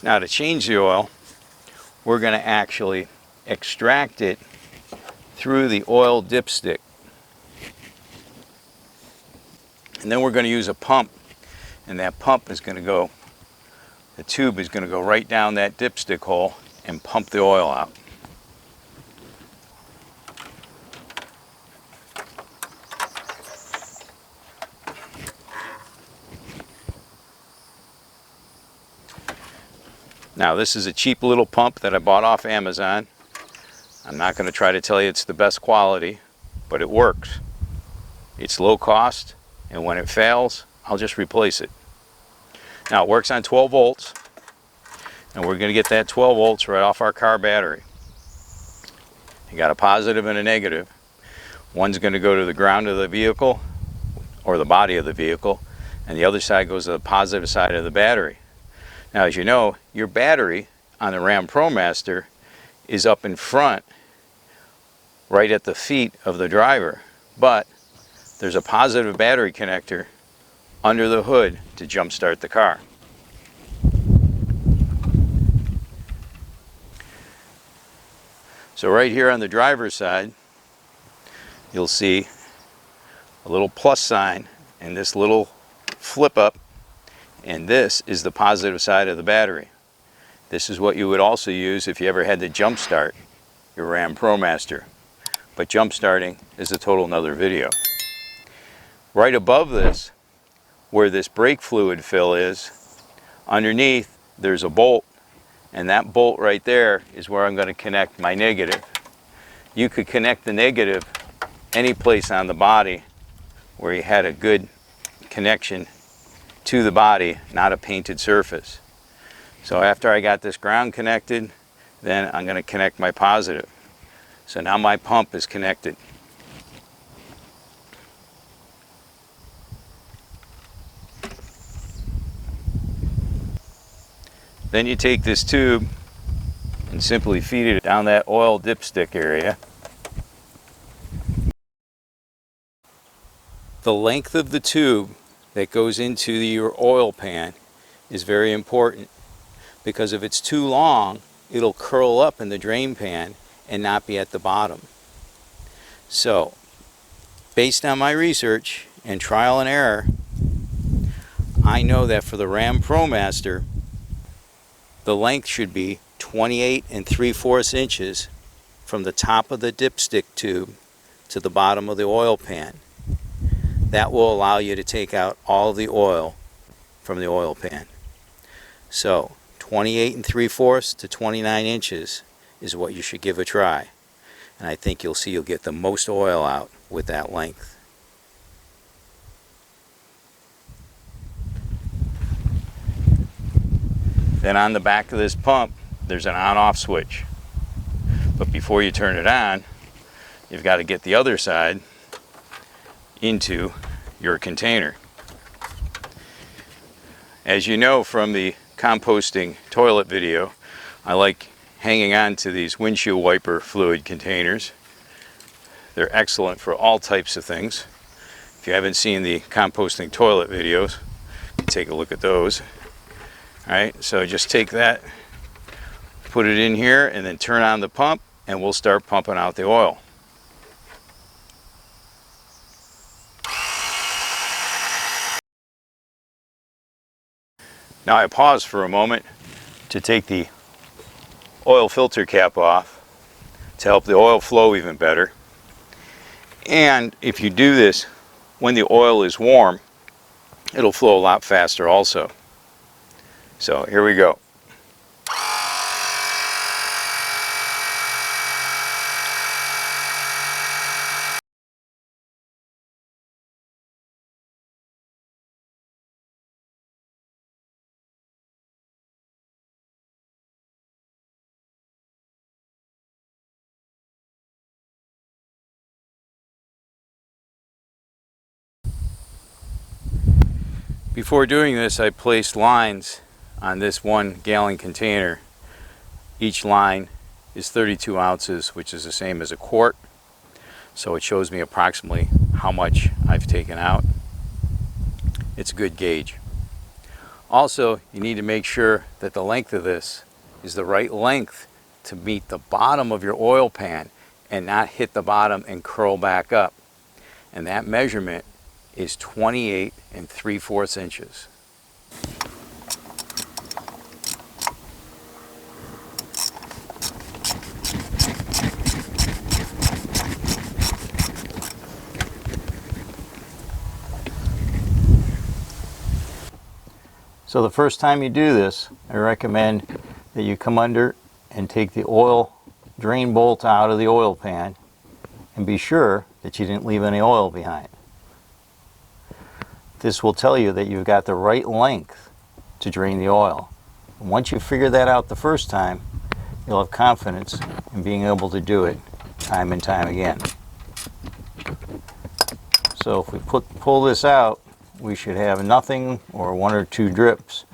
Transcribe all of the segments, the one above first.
Now to change the oil, we're going to actually extract it through the oil dipstick. And then we're going to use a pump, and that pump is going to go, the tube is going to go right down that dipstick hole and pump the oil out. Now this is a cheap little pump that I bought off Amazon. I'm not going to try to tell you it's the best quality, but it works. It's low cost, and when it fails, I'll just replace it. Now it works on 12 volts, and we're going to get that 12 volts right off our car battery. You got a positive and a negative. One's going to go to the ground of the vehicle, or the body of the vehicle, and the other side goes to the positive side of the battery. Now, as you know, your battery on the Ram Promaster is up in front, right at the feet of the driver, but there's a positive battery connector under the hood to jump start the car. So right here on the driver's side, you'll see a little plus sign and this little flip up, and this is the positive side of the battery. This is what you would also use if you ever had to jump start your Ram Promaster, but jump starting is a total another video. Right above this, where this brake fluid fill is, underneath there's a bolt, and that bolt right there is where I'm going to connect my negative. You could connect the negative any place on the body where you had a good connection to the body, not a painted surface. So after I got this ground connected, then I'm going to connect my positive. So now my pump is connected. Then you take this tube and simply feed it down that oil dipstick area. The length of the tube that goes into your oil pan is very important, because if it's too long, it'll curl up in the drain pan and not be at the bottom. So, based on my research and trial and error, I know that for the Ram Promaster, the length should be 28 3/4 inches from the top of the dipstick tube to the bottom of the oil pan. That will allow you to take out all the oil from the oil pan. So 28 3/4 to 29 inches is what you should give a try. And I think you'll see you'll get the most oil out with that length. Then on the back of this pump, there's an on-off switch. But before you turn it on, you've got to get the other side into your container. As you know from the composting toilet video, I like hanging on to these windshield wiper fluid containers. They're excellent for all types of things. If you haven't seen the composting toilet videos, take a look at those. Alright, so just take that, put it in here, and then turn on the pump, and we'll start pumping out the oil. Now I pause for a moment to take the oil filter cap off to help the oil flow even better. And if you do this when the oil is warm, it'll flow a lot faster also. So here we go. Before doing this, I placed lines on this 1 gallon container. Each line is 32 ounces, which is the same as a quart. So it shows me approximately how much I've taken out. It's a good gauge. Also, you need to make sure that the length of this is the right length to meet the bottom of your oil pan and not hit the bottom and curl back up. And that measurement is 28 3/4 inches. So the first time you do this, I recommend that you come under and take the oil drain bolt out of the oil pan and be sure that you didn't leave any oil behind. This will tell you that you've got the right length to drain the oil. And once you figure that out the first time, you'll have confidence in being able to do it time and time again. So if we pull this out, we should have nothing or 1 or 2 drips.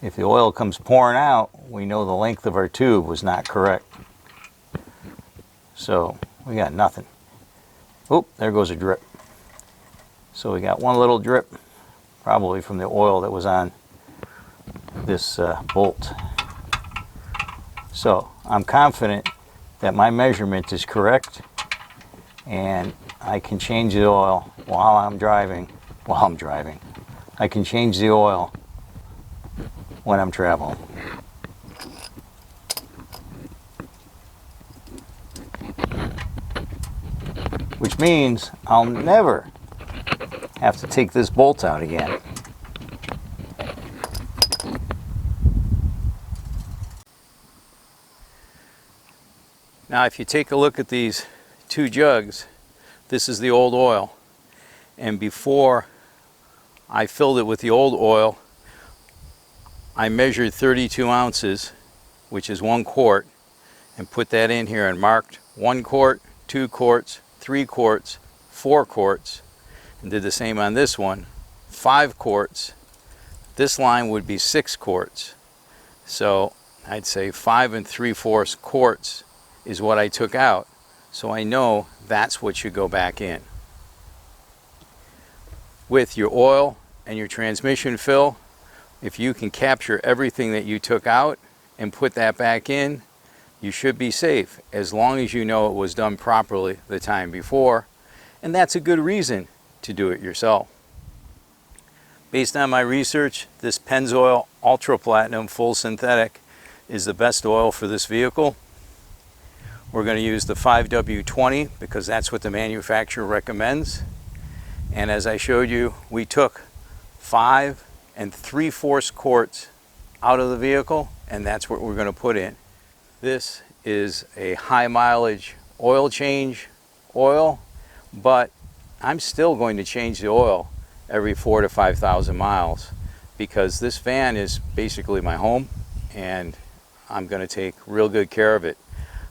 If the oil comes pouring out, we know the length of our tube was not correct. So we got nothing. Oop, there goes a drip. So we got one little drip, probably from the oil that was on this bolt. So I'm confident that my measurement is correct, and I can change the oil while I'm driving. I can change the oil when I'm traveling. Which means I'll never have to take this bolt out again. Now if you take a look at these 2 jugs, this is the old oil, and before I filled it with the old oil, I measured 32 ounces, which is 1 quart, and put that in here and marked 1 quart, 2 quarts, 3 quarts, 4 quarts, and did the same on this one, 5 quarts. This line would be 6 quarts. So I'd say 5 3/4 quarts is what I took out. So I know that's what should go back in. With your oil and your transmission fill, if you can capture everything that you took out and put that back in, you should be safe, as long as you know it was done properly the time before, and that's a good reason to do it yourself. Based on my research, this Pennzoil Ultra Platinum Full Synthetic is the best oil for this vehicle. We're going to use the 5W20 because that's what the manufacturer recommends. And as I showed you, we took 5 3/4 quarts out of the vehicle, and that's what we're going to put in. This is a high mileage oil change oil, but I'm still going to change the oil every 4,000 to 5,000 miles because this van is basically my home, and I'm going to take real good care of it.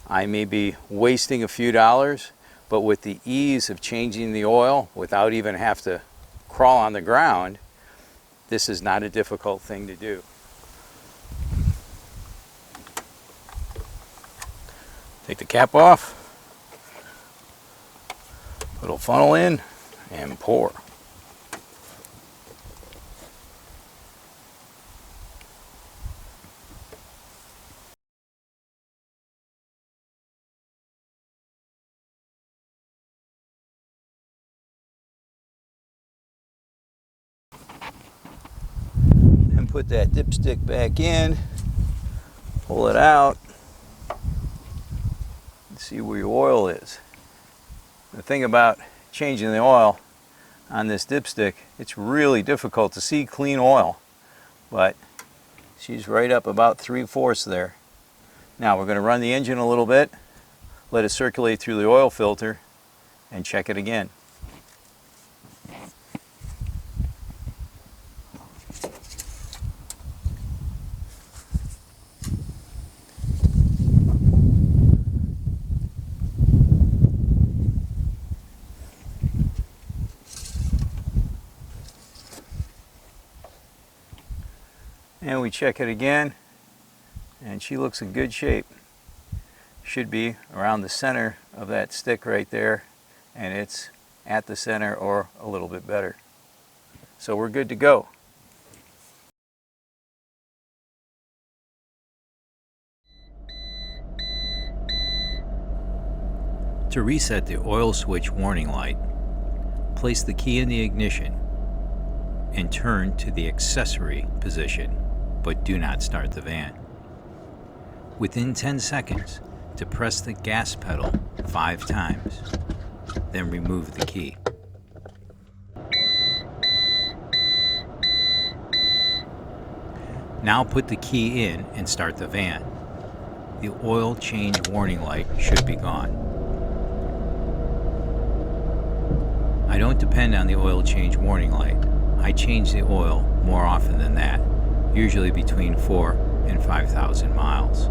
I may be wasting a few dollars, but with the ease of changing the oil without even have to crawl on the ground, this is not a difficult thing to do. Take the cap off, put a funnel in, and pour. And put that dipstick back in, pull it out, and see where your oil is. The thing about changing the oil on this dipstick, it's really difficult to see clean oil, but she's right up about 3/4 there. Now we're going to run the engine a little bit, let it circulate through the oil filter, and check it again. And we check it again, and she looks in good shape. Should be around the center of that stick right there, and it's at the center or a little bit better. So we're good to go. To reset the oil switch warning light, place the key in the ignition and turn to the accessory position, but do not start the van. Within 10 seconds, depress the gas pedal 5 times, then remove the key. Now put the key in and start the van. The oil change warning light should be gone. I don't depend on the oil change warning light. I change the oil more often than that, usually between 4,000 and 5,000 miles.